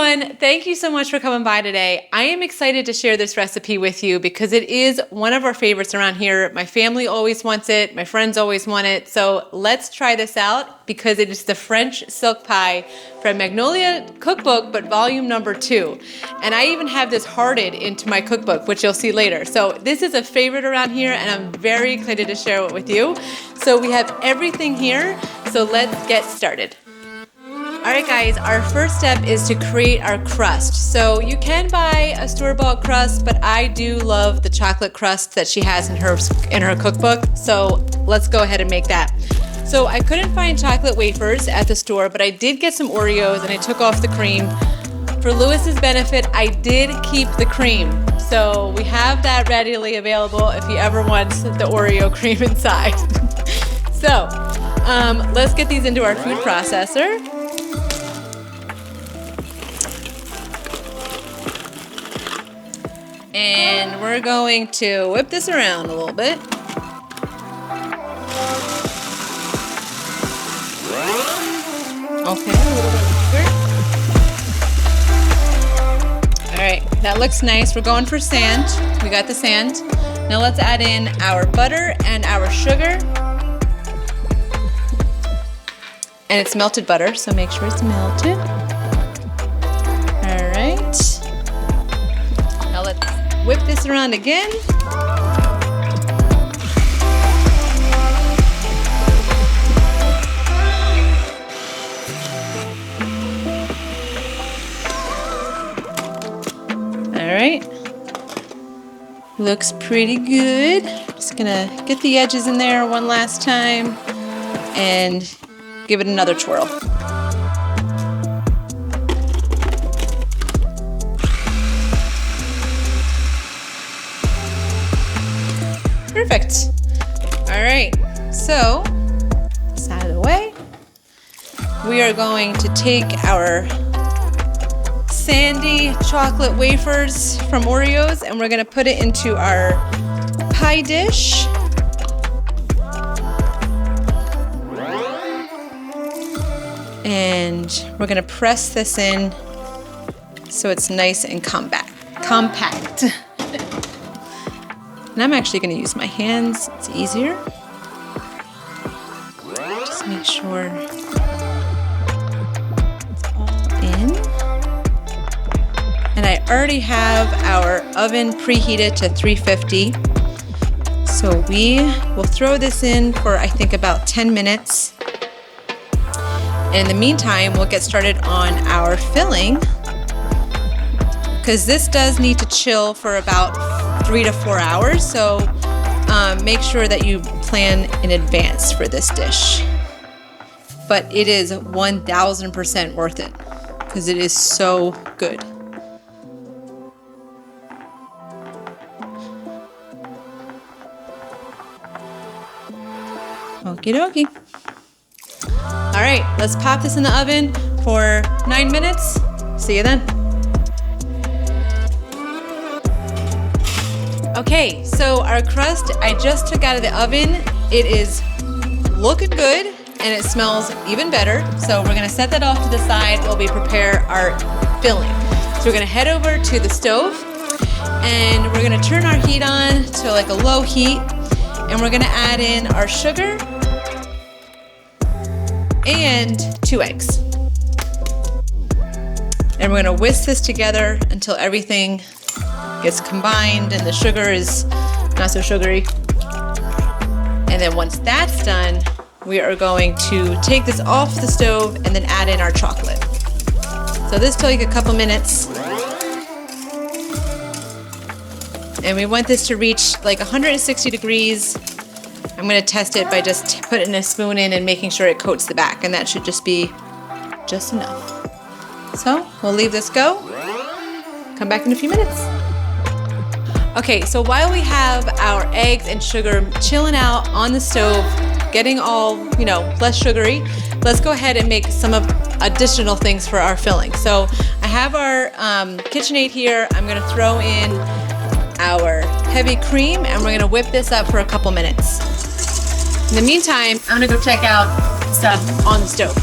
everyone. Thank you so much for coming by today. I am excited to share this recipe with you because it is one of our favorites around here. My family always wants it. My friends always want it. So let's try this out because it is the French silk pie from Magnolia Cookbook, but volume number 2. And I even have this hearted into my cookbook, which you'll see later. So this is a favorite around here and I'm very excited to share it with you. So we have everything here. So let's get started. All right, guys, our first step is to create our crust. So you can buy a store-bought crust, but I do love the chocolate crust that she has in her cookbook. So let's go ahead and make that. So I couldn't find chocolate wafers at the store, but I did get some Oreos and I took off the cream. For Lewis's benefit, I did keep the cream. So we have that readily available if he ever wants the Oreo cream inside. So let's get these into our food processor. And we're going to whip this around a little bit. Okay, a little bit longer. All right, that looks nice. We're going for sand. We got the sand. Now let's add in our butter and our sugar. And it's melted butter, so make sure it's melted. All right. Now let's whip this around again. All right. Looks pretty good. Just gonna get the edges in there one last time and give it another twirl. Perfect. All right, so this out of the way. We are going to take our sandy chocolate wafers from Oreos and we're gonna put it into our pie dish. And we're gonna press this in so it's nice and compact. And I'm actually going to use my hands, it's easier. Just make sure it's all in. And I already have our oven preheated to 350. So we will throw this in for I think about 10 minutes. And in the meantime, we'll get started on our filling because this does need to chill for about 3 to 4 hours, so make sure that you plan in advance for this dish. But it is 1000% worth it because it is so good. Okie dokie. All right, let's pop this in the oven for 9 minutes. See you then. Okay, so our crust I just took out of the oven. It is looking good and it smells even better. So we're gonna set that off to the side while we prepare our filling. So we're gonna head over to the stove and we're gonna turn our heat on to like a low heat and we're gonna add in our sugar and 2 eggs. And we're gonna whisk this together until everything gets combined and the sugar is not so sugary. And then once that's done, we are going to take this off the stove and then add in our chocolate. So this will take a couple minutes. And we want this to reach like 160 degrees. I'm gonna test it by just putting a spoon in and making sure it coats the back, and that should just be just enough. So we'll leave this go. Come back in a few minutes. Okay, so while we have our eggs and sugar chilling out on the stove, getting all, less sugary, let's go ahead and make some of additional things for our filling. So I have our KitchenAid here. I'm gonna throw in our heavy cream and we're gonna whip this up for a couple minutes. In the meantime, I'm gonna go check out stuff on the stove.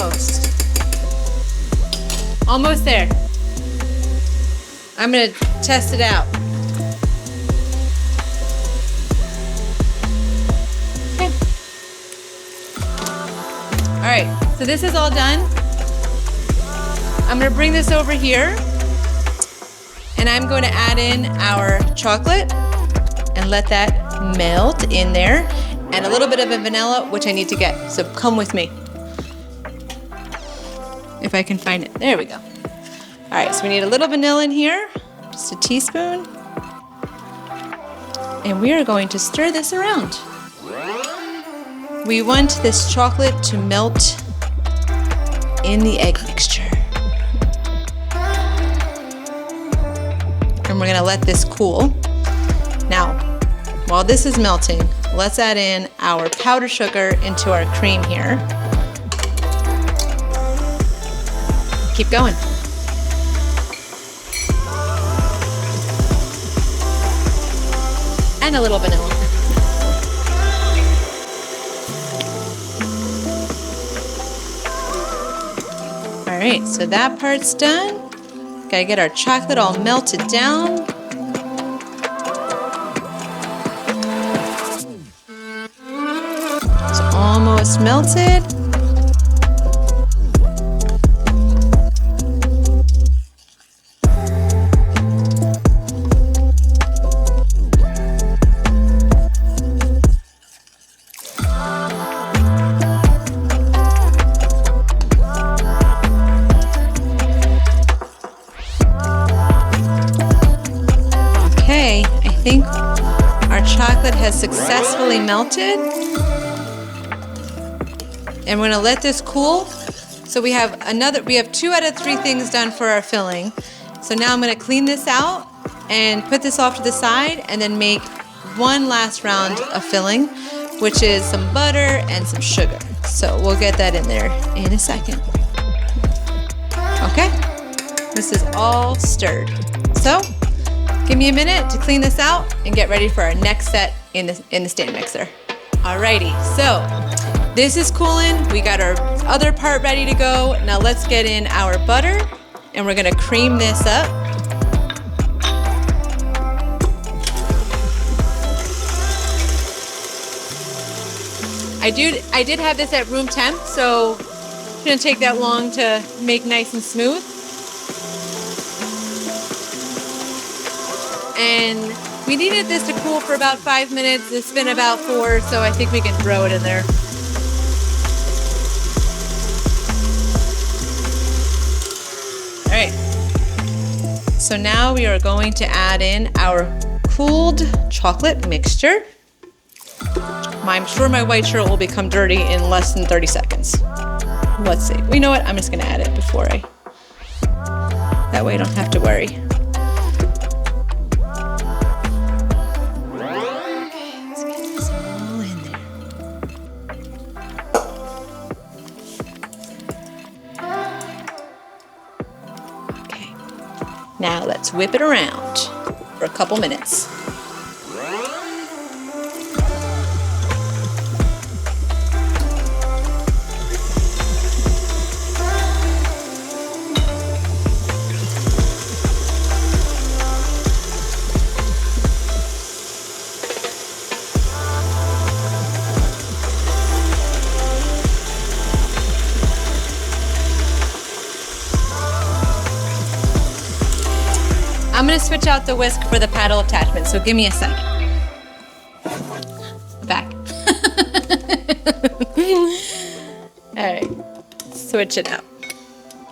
almost. Almost there. I'm gonna test it out. Okay. All right, so this is all done. I'm gonna bring this over here and I'm going to add in our chocolate and let that melt in there, and a little bit of a vanilla, which I need to get, so come with me. If I can find it, there we go. All right, so we need a little vanilla in here, just a teaspoon. And we are going to stir this around. We want this chocolate to melt in the egg mixture. And we're gonna let this cool. Now, while this is melting, let's add in our powdered sugar into our cream here. Keep going. And a little vanilla. All right, so that part's done. Gotta get our chocolate all melted down. It's almost melted. I think our chocolate has successfully melted. And we're gonna let this cool. So we have 2 out of 3 things done for our filling. So now I'm gonna clean this out and put this off to the side and then make one last round of filling, which is some butter and some sugar. So we'll get that in there in a second. Okay, this is all stirred. So give me a minute to clean this out and get ready for our next set in the stand mixer. Alrighty, so this is cooling. We got our other part ready to go. Now let's get in our butter and we're gonna cream this up. I did have this at room temp, so it shouldn't take that long to make nice and smooth. And we needed this to cool for about 5 minutes. It's been about 4, so I think we can throw it in there. All right. So now we are going to add in our cooled chocolate mixture. I'm sure my white shirt will become dirty in less than 30 seconds. Let's see. You know what? I'm just gonna add it before that way I don't have to worry. Now let's whip it around for a couple minutes. I'm gonna switch out the whisk for the paddle attachment, so give me a second. Back. All right, switch it out.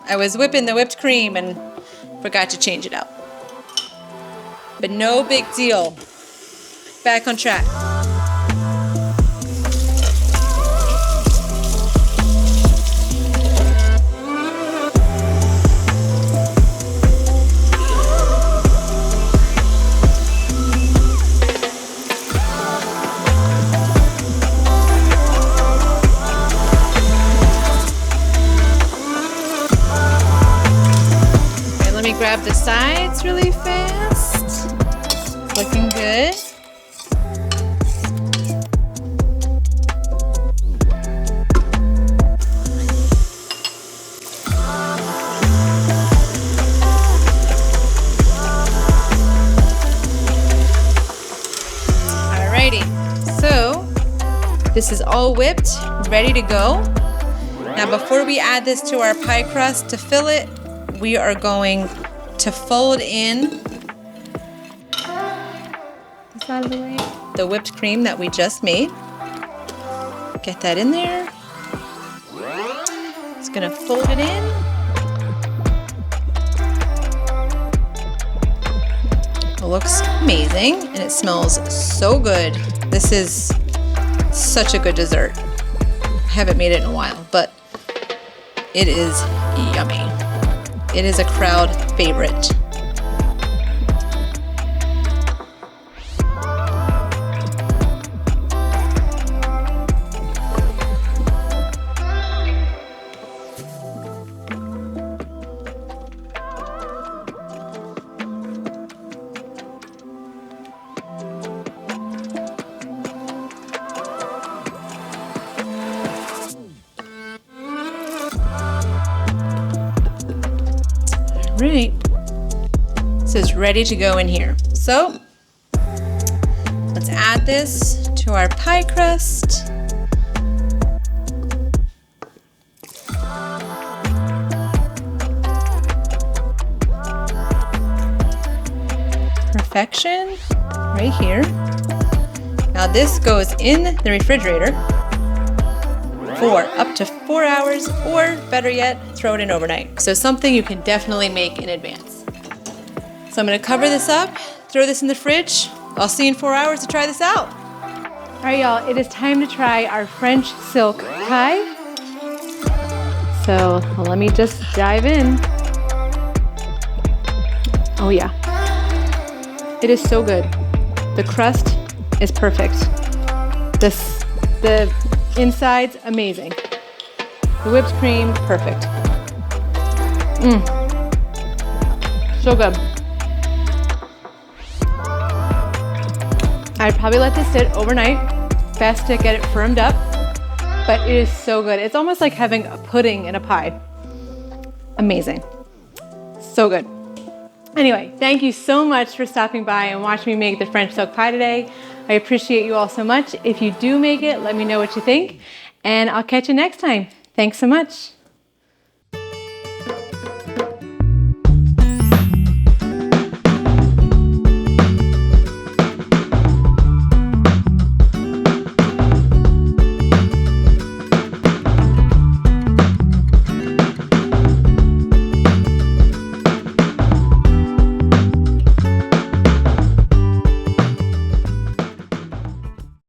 I was whipping the whipped cream and forgot to change it out. But no big deal. Back on track. Grab the sides really fast. Looking good. This is all whipped, ready to go. Now before we add this to our pie crust to fill it, we are going to fold in this out of the way, the whipped cream that we just made. Get that in there. It's gonna fold it in. It looks amazing and it smells so good. This is such a good dessert. I haven't made it in a while, but it is yummy. It is a crowd favorite. Right, this is ready to go in here. So let's add this to our pie crust. Perfection, right here. Now this goes in the refrigerator for up to 4 hours, or better yet, throw it in overnight. So something you can definitely make in advance. So I'm gonna cover this up, throw this in the fridge. I'll see you in 4 hours to try this out. All right, y'all, it is time to try our French silk pie. So let me just dive in. Oh yeah, it is so good. The crust is perfect. The inside's amazing. The whipped cream, perfect. So good. I'd probably let this sit overnight. Best to get it firmed up, but it is so good. It's almost like having a pudding in a pie. Amazing. So good. Anyway, thank you so much for stopping by and watching me make the French silk pie today. I appreciate you all so much. If you do make it, let me know what you think, and I'll catch you next time. Thanks so much.